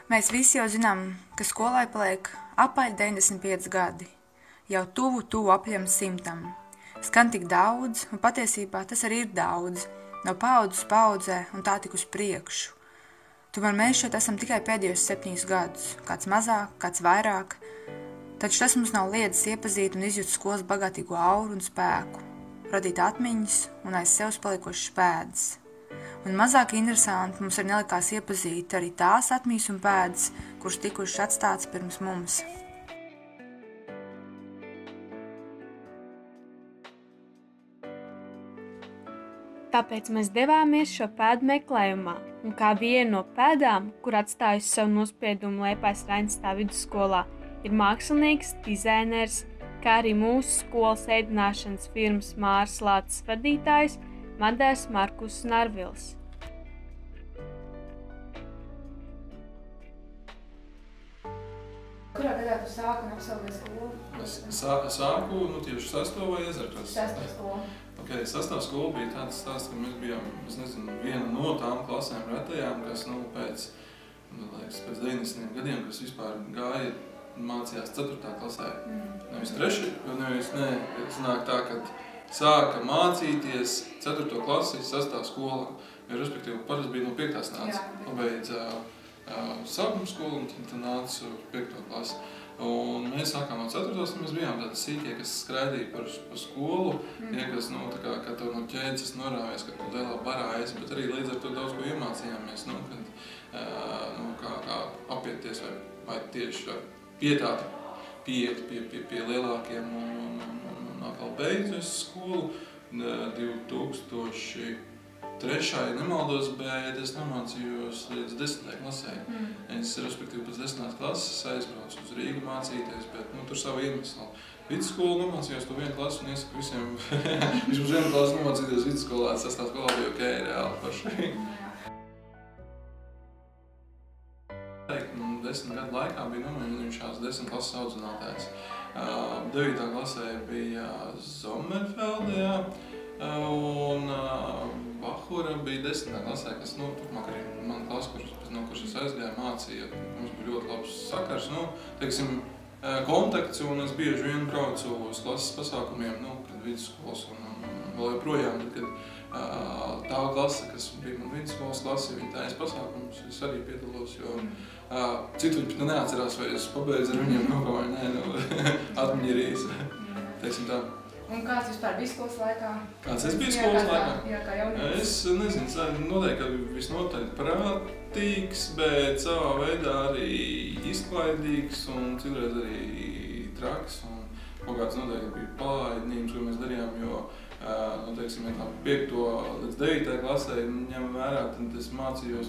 Mēs visi jau zinām, ka skolai paliek apaļ 95 gadi, jau tuvu apļam 100. Skan tik daudz, un patiesībā tas arī ir daudz, no paaudzes paaudzē un tā tik uz priekšu. Tomēr mēs šeit esam tikai pēdējos 7 gadus, kāds mazāk, kāds vairāk, taču tas mums nav liedzis iepazīt un izjust skolas bagātīgo auru un spēku, radīt atmiņas un aiz sevis palikošas pēdas. Un mazāk interesanti mums arī nelikās iepazīt arī tās atmiņas un pēdas, kuras tikušas atstātas pirms mums. Tāpēc mēs devāmies šo pēdu meklējumā, un kā viena no pēdām, kur atstājusi savu nospiedumu Liepājas Raņstā vidusskolā, ir mākslinieks, dizainers, kā arī mūsu skolas ēdināšanas firmas Māras Lāces vadītājs Madars Markus Narvils. Kurā gadā tu sāki un absolvēji skolu? Es sāku tieši 6. vai Ezerklases. 6. skolu. Okay, 6. skola bija tāds stāsts, ka mēs bijām, viena no tām klasēm retajām, kas pēc 90. gadiem, kas vispār gāja, mācījās 4. klasē. Nevis 3. Sanāk tā, ka sāka mācīties 4. klasi 6. skolā. Respektīvi, parasti bija no 5. nāca. Pabeidza sākuma skolu un tad nāca 5. klasi. Un mēs sākām no 4. un mēs bijām tādi sīkie, kas skraidīja par skolu. Tie, kas, kā tev no ķēdes norāvies, ka tu lielā barā esi, bet arī līdz ar to daudz ko iemācījāmies, kā apieties vai tieši pietāt pie lielākiem un atkal beidzu skolu 2003. nemaldos, bet es nemācījos līdz 10. klasē. Es, respektīvi, pēc 10. klases aizbraucu uz Rīgu mācīties, bet tur savu iemeslu. Vidusskolu nemācījos to vienu klasu un iesaku visiem vismaz vienu klasu nemācīties vidusskolā. 6. skolā bija ok, reāli paši. 10 gadu laikā bija nomainījušās 10 klases audzinātājs. 9. klasē bija Zomerfeldē, un Bahura bija 10. klasē, kas, turpmāk arī mana klasa, kurš es aizgāju, mācīja. Mums bija ļoti labs sakars, kontakts, un es bieži vien braucu uz klases pasākumiem, kad vidusskolas un vēl joprojām, kad tā klase, kas bija man vidusskolas klase, viņa tājas pasākums, es arī piedalos, jo citu viņi pat neatcerās, vai es pabeidzu ar viņiem kaut vai nē, atmiņa ir īsa, teiksim tā. Un kāds vispār bija skolas laikā? Kāds es biju skolas laikā? Jā, kā jaunības? Es nezinu, noteikti, ka visnotaļ prātīgs, bet savā veidā arī izklaidīgs un citreiz arī traks. Un kaut kāds noteikti bija palaidnības, ko mēs darījām, jo, teiksim, ja 5. līdz 9. klasē ņem vērā, tad es mācījos,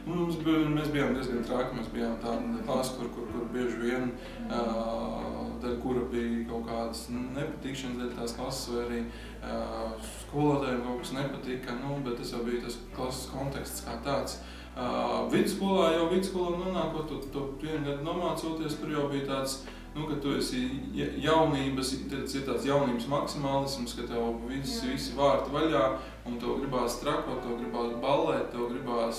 mēs bijām diezgan traki, mēs bijām tāda klasa, kur bieži vien kura bija kaut kādas nepatikšanas dēļ tās klases, vai arī skolotājiem kaut kas nepatika, bet tas jau bija tas klases konteksts kā tāds. Vidusskolā nonākot, to vienu gadu nomācoties, tur jau bija tāds, ka tu esi jaunības, ir tāds jaunības maksimālisms, ka tev visi vārti vaļā, un tev gribās trakot, tev gribās ballēt, tev gribās,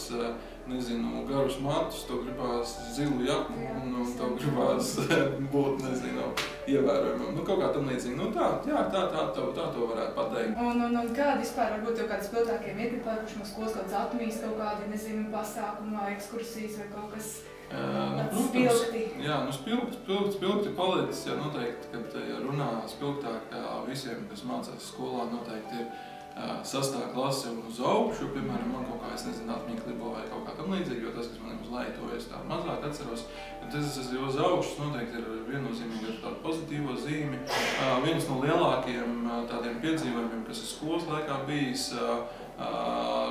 garus matus, tev gribās zilu jaku, un tev gribās būt, ievērojumam. Kaut kā tam līdzīgi. Tā to varētu pateikt. Un kādi vispār varbūt tev kādi spilgtākie mirkļi palikuši no skolas, kādas atmiņas, kaut kādi, pasākumi vai ekskursijas vai kaut kas spilgti? Jā, spilgti palicis, ja noteikti, kad runā spilgtāk visiem, kas mācās skolā, noteikti ir 6. klase un uz augšu, piemēram, man kaut kā, atmiņa klibo vai kaut kā tam līdzīgi, jo tas, kas man uz leju, to es tā mazāk atceros. Bet tas uz augšas noteikti ir viennozīmīgi ar tādu pozitīvo zīmi. Viens no lielākiem tādiem piedzīvojumiem, kas ir skolas laikā bijis,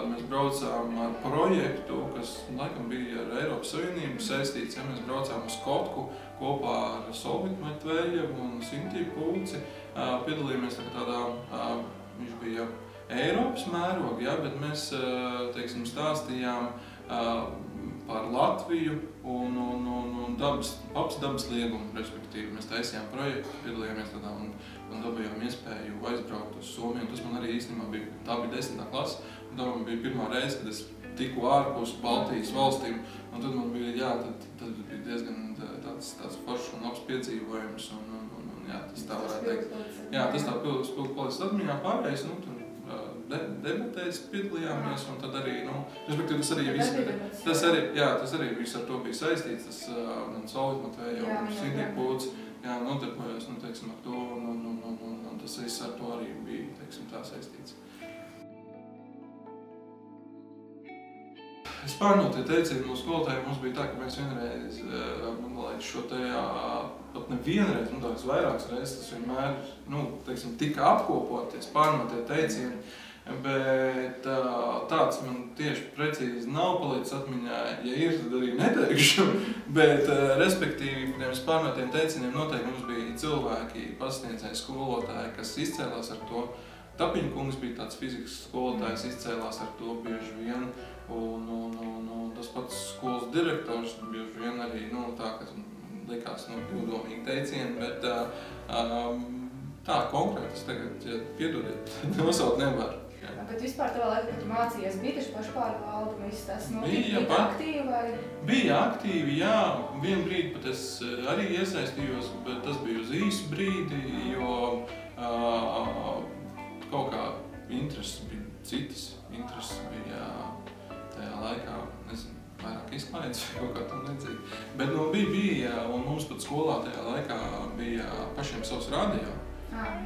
mēs braucām ar projektu, kas laikam bija ar Eiropas Savienību saistīts. Ja mēs braucām uz Kotku kopā ar Solvitu Matvejevu un Sintiju Pulci. Piedalījāmies tādā, viņš bija Eiropas mērogi, bet mēs, stāstījām par Latviju un dabas liegumu, respektīvi. Mēs taisījām projektu, piedalījāmies tādā un dabījām iespēju aizbraukt uz Somiju. Tas man arī īstenībā bija, tā bija 10. klase, un tā man bija pirmā reize, kad es tiku ārpus Baltijas valstīm, un tad man bija, tad bija diezgan tāds foršs un labs piedzīvojums, un jā, tas tā varētu teikt. Jā, tas tā pildu palicis atmiņā pārējais, tur debatēs piedalījāmies, un tad arī, respektīvi tas arī viss ar to bija saistīts, tas gan Solvit Matvēja un Sindija Pūts, nodarbojos, teiksim, ar to, un tas viss ar to arī bija, teiksim, tā saistīts. Es pārnotie teicienu no skolotāju, mums bija tā, ka mēs vienreiz, šo tajā, pat nevienreiz, tāds vairākas reizes, tas vienmēr, teiksim, tika apkopoties, pārnotie teicieni, bet tāds man tieši precīzi nav palicis atmiņā, ja ir, tad arī neteikšu, bet, respektīvi, pirms pārnotiem teicieniem noteikti mums bija cilvēki, pasniedzēji, skolotāji, kas izcēlās ar to. Tapiņa kungs bija tāds fizikas skolotājs, izcēlās ar to bieži vien, un tas pats skolas direktors bieži vien arī, tā, kas likās, ildomīgi teicieni, bet tā konkrēti es tagad, ja piedodiet, nosaukt nevaru. Bet vispār tavā laikā, kad tu mācījies, bija taču pašpārvalde, viss tas bija aktīvi vai? Bija aktīvi, jā. Vienu brīdi pat es arī iesaistījos, bet tas bija uz īsu brīdi, jo kaut kā intereses bija citas. Intereses bija tajā laikā, nezinu, vairāk izklaides vai kaut kā tam līdzīgi. Bet bija, un mums pat skolā tajā laikā bija pašiem savs radio.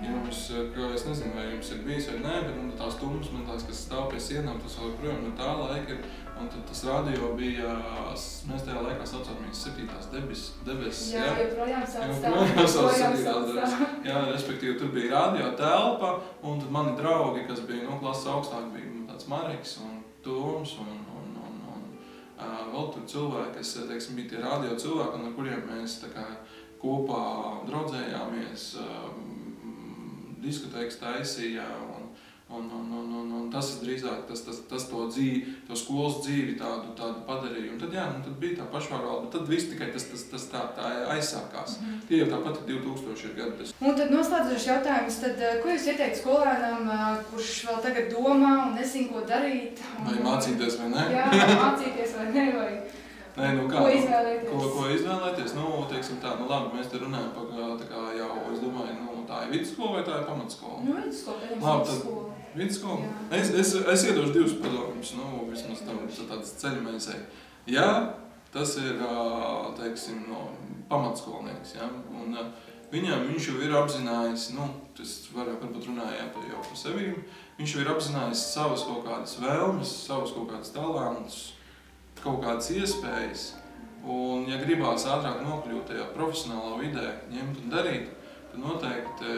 Jums, es nezinu, vai jums ir bijis vai nē, bet tās tumbas, kas stāv pie sienām, tas vēl projām no tā laika ir. Un tad tas radio bija, mēs tajā laikā saucām viņas 7. debesis. Jā, joprojām sauc tā. Jā, respektīvi, tur bija radio telpa, un tad mani draugi, kas bija klases augstāk, bija tāds Mareks un Toms un vēl tur cilvēki, kas, teiksim, bija tie radio cilvēki, un ar kuriem mēs tā kā kopā draudzējāmies, diskotēkas taisīja, un tas drīzāk tas to skolas dzīvi tādu padarīja. Un tad, tad bija tā pašvārvalde, bet tad viss tikai tas tā aizsākās. Tie jau tāpat ir 2000 gadi. Un tad noslēdzošs jautājums, ko jūs ieteikt skolēnam, kurš vēl tagad domā un nezin, ko darīt? Vai mācīties vai ne? Jā, mācīties vai ne, vai... Ko izvēlēties? Ko izvēlēties? Teiksim tā, labi, mēs te runājam par tā kā jau, es domāju, tā ir vidusskola vai tā ir pamatskola? Vidusskola. Vidusskola? Es iedošu divus padomus, vismaz tāds ceļmēsēji. Jā, tas ir, teiksim, pamatskolnieks, ja, un viņš jau ir apzinājis, tas varbūt runājāt jau par sevi, viņš jau ir apzinājis savas kaut kādas vēlmes, savas kaut kādas talantus, kaut kādas iespējas, un ja gribās ātrāk nokļūt tajā profesionālā vidē, ņemt un darīt, tad noteikti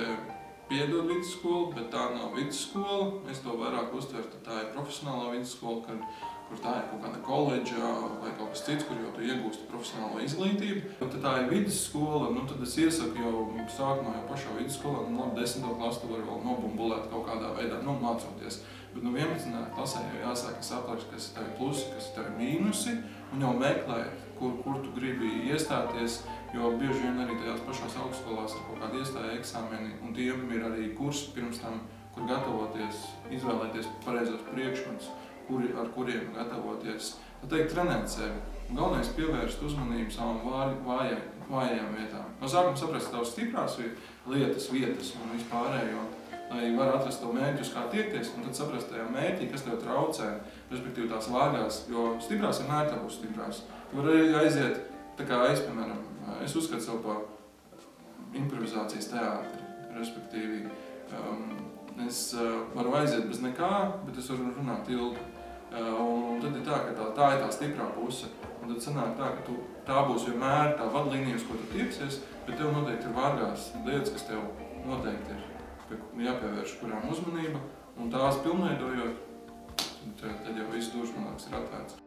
piedod vidusskolu, bet tā nav vidusskola. Es to vairāk uztvertu, tā ir profesionālā vidusskola, kur tā ir kaut kāda koledža vai kaut kas cits, kur jau tu iegūsti profesionālo izglītību. Tad tā ir vidusskola, tad es iesaku jau sākumā jau pašā vidusskolā, 10. klasi tu vari vēl nobumbulēt kaut kādā veidā, mācoties. Bet 11. klasē jau jāsāk saprast, kas ir tavi plusi, kas ir tavi mīnusi, un jau meklēt, kur tu gribi iestāties, jo bieži vien arī tajās pašās augstskolās ir kaut kādi iestāja eksāmeni, un tiem ir arī kursi pirms tam, kur gatavoties, izvēlēties pareizos priekšmetus, ar kuriem gatavoties, trenēt sevi. Galvenais pievērst uzmanību savām vājajām vietām. No sākuma saprast tavas stiprās vietas un vispārējo, lai var atrast to mērķi, uz kā tiekties, un tad saprast tajā mērķī, kas tev traucē, respektīvi tās vārgās, jo stiprās vienmēr tā būs stiprās. Tu var arī aiziet, tā kā piemēram, es uzskatu sev par improvizācijas teātri, respektīvi, es varu aiziet bez nekā, bet es varu runāt ilgi. Un tad ir tā, ka tā ir tā stiprā puse, un tad sanāk tā, ka tā būs vienmēr tā vadlīnija, uz ko tu tieksies, bet tev noteikti ir vārgās lietas, kas tev noteikti ir jāpievērš kurām uzmanība, un tās pilnveidojot, tad jau viss durvis, man liekas, ir atvērts.